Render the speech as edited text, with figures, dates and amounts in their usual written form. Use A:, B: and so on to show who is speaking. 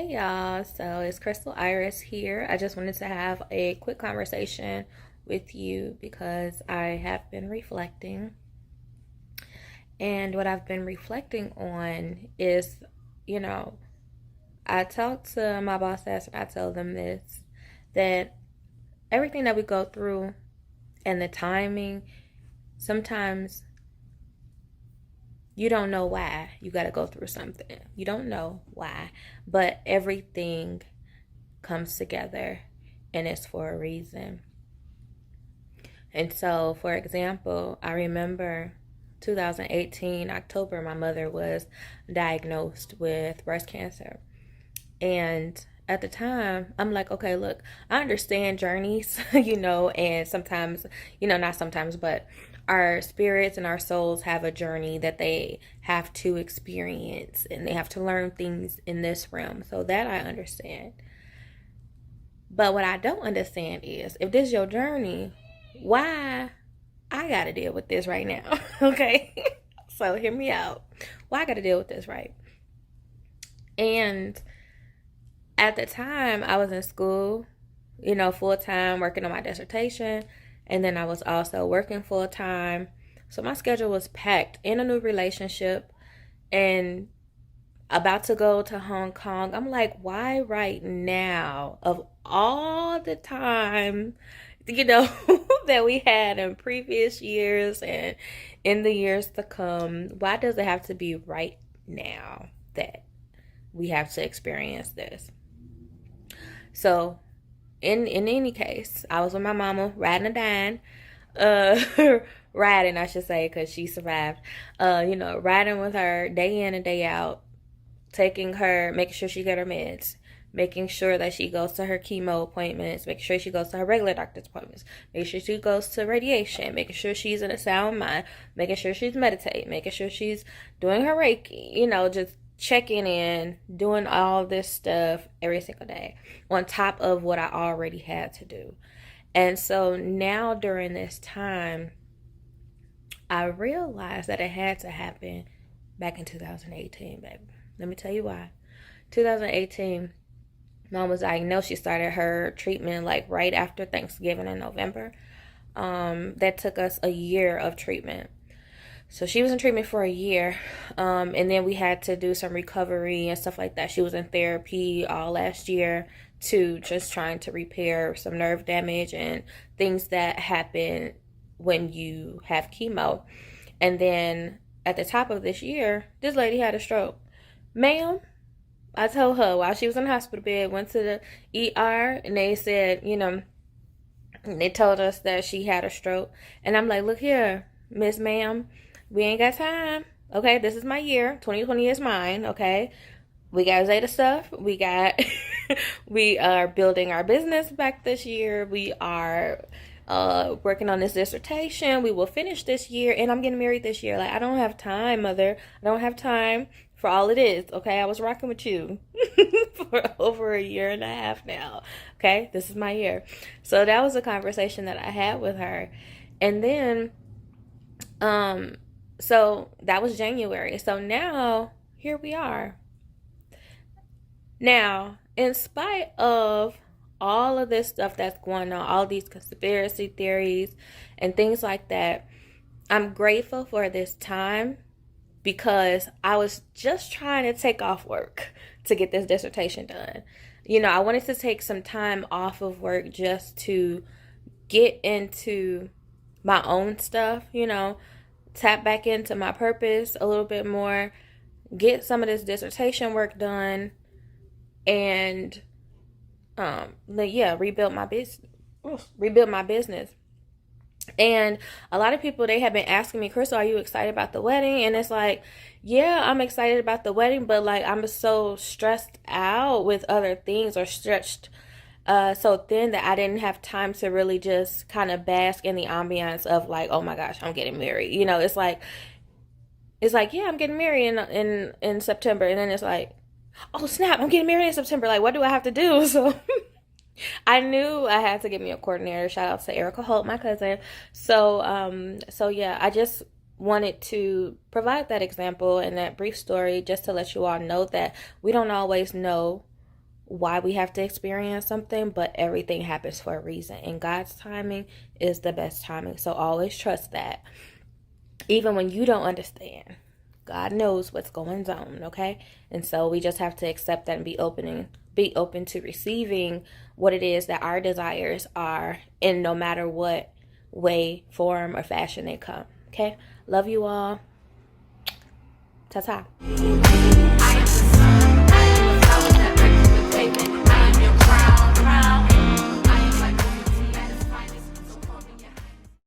A: Hey y'all, so it's Crystal Iris here. I just wanted to have a quick conversation with you because I have been reflecting. And what I've been reflecting on is, you know, I talk to my bosses and I tell them this, that everything that we go through and the timing, sometimes you don't know why you got to go through something. You don't know why, but everything comes together and it's for a reason. And so, for example, I remember 2018, October, my mother was diagnosed with breast cancer. And at the time, I'm like, okay, look, I understand journeys, and sometimes, not sometimes, but our spirits and our souls have a journey that they have to experience and they have to learn things in this realm. So that I understand. But what I don't understand is if this is your journey, why I got to deal with this right now? Okay? So hear me out. Why I got to deal with this, right? And at the time, I was in school, full time, working on my dissertation. And then I was also working full time. So my schedule was packed, in a new relationship and about to go to Hong Kong. I'm like, why right now, of all the time, that we had in previous years and in the years to come, why does it have to be right now that we have to experience this? So in any case, I was with my mama riding a dime, riding, I should say, because she survived, riding with her day in and day out, taking her, making sure she got her meds, making sure that she goes to her chemo appointments, making sure she goes to her regular doctor's appointments, making sure she goes to radiation, making sure she's in a sound mind, making sure she's meditating, making sure she's doing her Reiki, just checking in, doing all this stuff every single day on top of what I already had to do. And so now during this time, I realized that it had to happen back in 2018, baby. Let me tell you why. 2018, Mom was diagnosed. She started her treatment like right after Thanksgiving in November. That took us a year of treatment. So she was in treatment for a year. And then we had to do some recovery and stuff like that. She was in therapy all last year to just trying to repair some nerve damage and things that happen when you have chemo. And then at the top of this year, this lady had a stroke. Ma'am, I told her while she was in the hospital bed, went to the ER, and they said, they told us that she had a stroke. And I'm like, look here, Miss Ma'am, we ain't got time. Okay, this is my year. 2020 is mine. Okay, we got Zeta stuff. We are building our business back this year. We are working on this dissertation. We will finish this year, and I'm getting married this year. Like, I don't have time, mother. I don't have time for all it is. Okay, I was rocking with you for over a year and a half now. Okay, this is my year. So that was a conversation that I had with her, and then so that was January. So now here we are. Now, in spite of all of this stuff that's going on, all these conspiracy theories and things like that, I'm grateful for this time because I was just trying to take off work to get this dissertation done. I wanted to take some time off of work just to get into my own stuff, tap back into my purpose a little bit more, get some of this dissertation work done, and rebuild my business. And a lot of people, they have been asking me, Crystal, are you excited about the wedding? And it's like, yeah, I'm excited about the wedding, but like I'm so stressed out with other things, or stretched so thin that I didn't have time to really just kind of bask in the ambiance of like, oh my gosh, I'm getting married. It's like, yeah, I'm getting married in September, and then it's like, oh snap, I'm getting married in September. Like, what do I have to do? So I knew I had to get me a coordinator. Shout out to Erica Holt, my cousin. So yeah, I just wanted to provide that example and that brief story just to let you all know that we don't always know why we have to experience something, but everything happens for a reason. And God's timing is the best timing. So always trust that. Even when you don't understand, God knows what's going on, okay? And so we just have to accept that and be open to receiving what it is that our desires are, in no matter what way, form, or fashion they come. Okay? Love you all. Ta-ta.